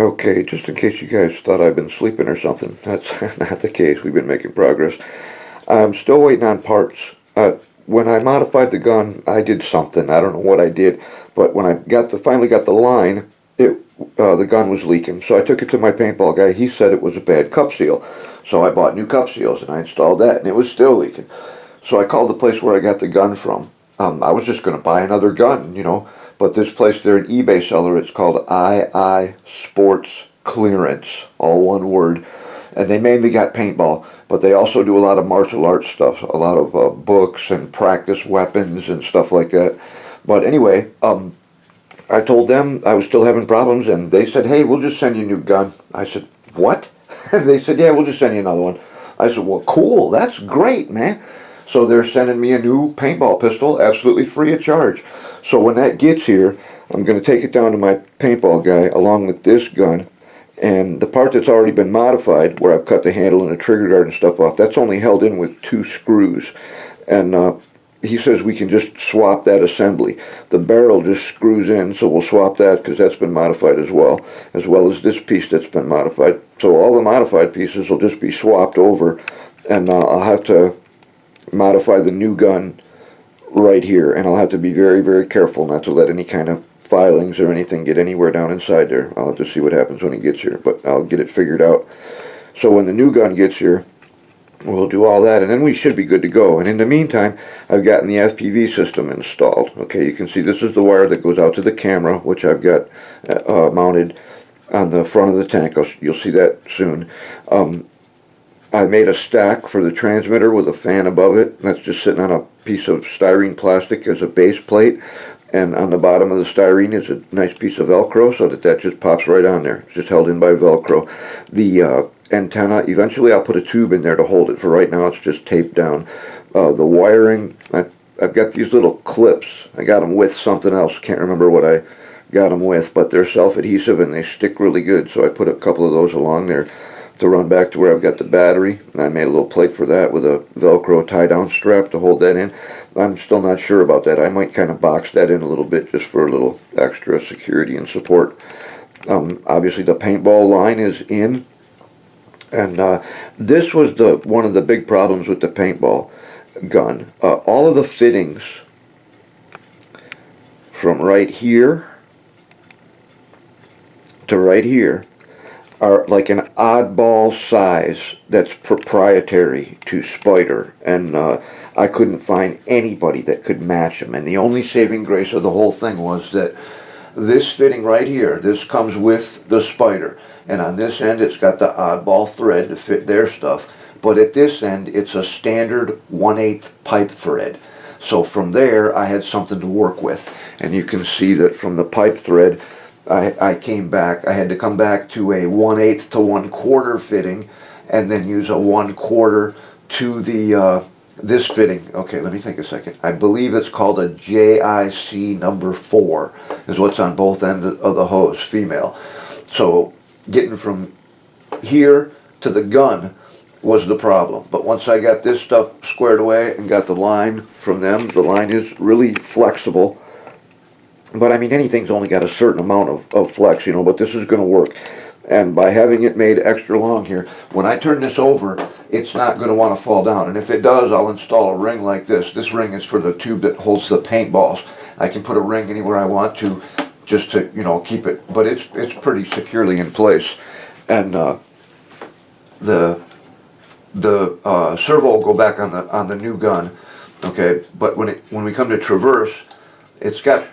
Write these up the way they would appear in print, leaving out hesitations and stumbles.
Okay, just in case you guys thought I've been sleeping or something, that's not the case. We've been making progress. I'm still waiting on parts. When I modified the gun, I did something. I don't know what I did, but when I finally got the line, the gun was leaking. So I took it to my paintball guy. He said it was a bad cup seal. So I bought new cup seals and I installed that, and it was still leaking. So I called the place where I got the gun from. I was just going to buy another gun, but this place, they're an eBay seller. It's called II Sports Clearance, all one word. And they mainly got paintball, but they also do a lot of martial arts stuff, a lot of books and practice weapons and stuff like that. But anyway, I told them I was still having problems, and they said, hey, we'll just send you a new gun. I said, what? And they said, yeah, we'll just send you another one. I said, well, cool, that's great, man. So they're sending me a new paintball pistol, absolutely free of charge. So when that gets here, I'm going to take it down to my paintball guy along with this gun. And the part that's already been modified, where I've cut the handle and the trigger guard and stuff off, that's only held in with 2 screws. And he says we can just swap that assembly. The barrel just screws in, so we'll swap that because that's been modified as well as this piece that's been modified. So all the modified pieces will just be swapped over, and I'll have to modify the new gun right here, and I'll have to be very, very careful not to let any kind of filings or anything get anywhere down inside there. I'll have to see what happens when it gets here, but I'll get it figured out. So when the new gun gets here, we'll do all that, and then we should be good to go. And in the meantime, I've gotten the FPV system installed. Okay, you can see this is the wire that goes out to the camera, which I've got mounted on the front of the tank. You'll see that soon. I made a stack for the transmitter with a fan above it. That's just sitting on a piece of styrene plastic as a base plate. And on the bottom of the styrene is a nice piece of Velcro so that just pops right on there. It's just held in by Velcro. The antenna, eventually I'll put a tube in there to hold it. For right now, it's just taped down. The wiring, I've got these little clips. I got them with something else. Can't remember what I got them with, but they're self-adhesive and they stick really good. So I put a couple of those along there to run back to where I've got the battery. And I made a little plate for that with a Velcro tie-down strap to hold that in. I'm still not sure about that. I might kind of box that in a little bit just for a little extra security and support. Obviously the paintball line is in, and this was one of the big problems with the paintball gun. All of the fittings from right here to right here are like an oddball size that's proprietary to Spider, and I couldn't find anybody that could match them. And the only saving grace of the whole thing was that this fitting right here, this comes with the Spider, and on this end it's got the oddball thread to fit their stuff, but at this end it's a standard 1/8 pipe thread. So from there I had something to work with, and you can see that from the pipe thread I came back. I had to come back to a 1/8 to 1/4 fitting, and then use a 1/4 to the this fitting. Okay, let me think a second. I believe it's called a JIC number 4 is what's on both ends of the hose, female. So getting from here to the gun was the problem. But once I got this stuff squared away and got the line from them, the line is really flexible. But I mean, anything's only got a certain amount of flex, but this is going to work. And by having it made extra long here, when I turn this over, it's not going to want to fall down. And if it does, I'll install a ring like this. This ring is for the tube that holds the paintballs. I can put a ring anywhere I want to, just to, keep it. But it's pretty securely in place. And the servo will go back on the new gun. Okay, but when we come to traverse, it's got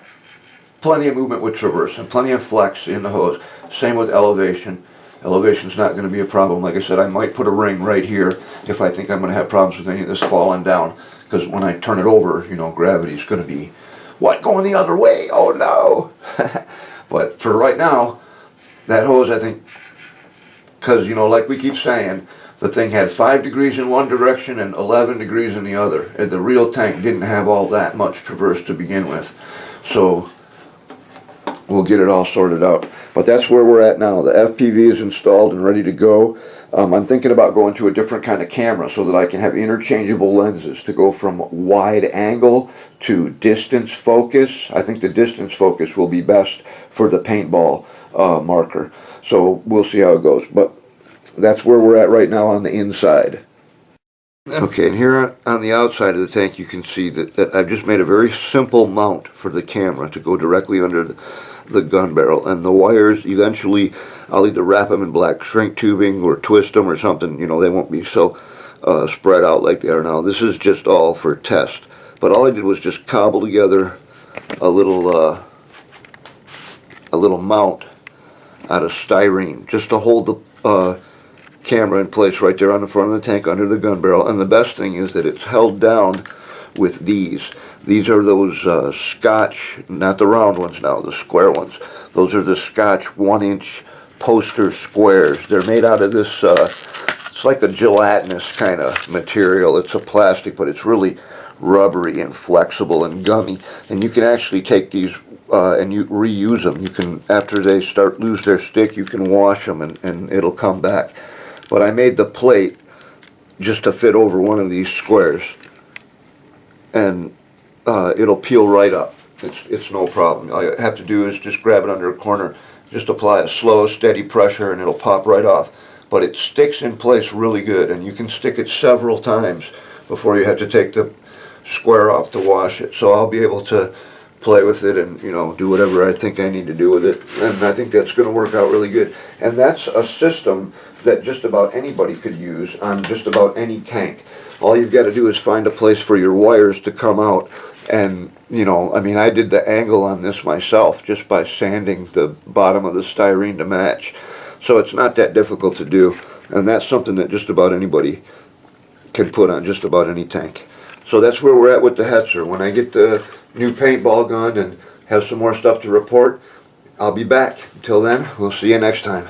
plenty of movement with traverse and plenty of flex in the hose. Same with elevation. Elevation's not going to be a problem. Like I said, I might put a ring right here if I think I'm going to have problems with any of this falling down, because when I turn it over, gravity's going to be, going the other way? Oh no! But for right now, that hose, I think, because, like we keep saying, the thing had 5 degrees in one direction and 11 degrees in the other. And the real tank didn't have all that much traverse to begin with. So we'll get it all sorted out. But that's where we're at now. The FPV is installed and ready to go. I'm thinking about going to a different kind of camera so that I can have interchangeable lenses to go from wide angle to distance focus. I think the distance focus will be best for the paintball marker. So we'll see how it goes. But that's where we're at right now on the inside. Okay, and here on the outside of the tank you can see that I've just made a very simple mount for the camera to go directly under the gun barrel, and the wires eventually I'll either wrap them in black shrink tubing or twist them or something, you know, they won't be so spread out like they are now. This is just all for test, but all I did was just cobble together a little mount out of styrene just to hold the camera in place right there on the front of the tank under the gun barrel. And the best thing is that it's held down with these. These are those Scotch, not the round ones now, the square ones. Those are the Scotch 1-inch poster squares. They're made out of this, it's like a gelatinous kind of material. It's a plastic, but it's really rubbery and flexible and gummy. And you can actually take these and you reuse them. You can, after they lose their stick, you can wash them and it'll come back. But I made the plate just to fit over one of these squares, and it'll peel right up. It's no problem. All you have to do is just grab it under a corner, just apply a slow, steady pressure, and it'll pop right off. But it sticks in place really good, and you can stick it several times before you have to take the square off to wash it. So I'll be able to play with it and, you know, do whatever I think I need to do with it, and I think that's going to work out really good. And that's a system that just about anybody could use on just about any tank. All you've got to do is find a place for your wires to come out, and, you know, I mean, I did the angle on this myself just by sanding the bottom of the styrene to match. So it's not that difficult to do, and that's something that just about anybody can put on just about any tank. So that's where we're at with the Hetzer. When I get the new paintball gun and have some more stuff to report, I'll be back. Until then, we'll see you next time.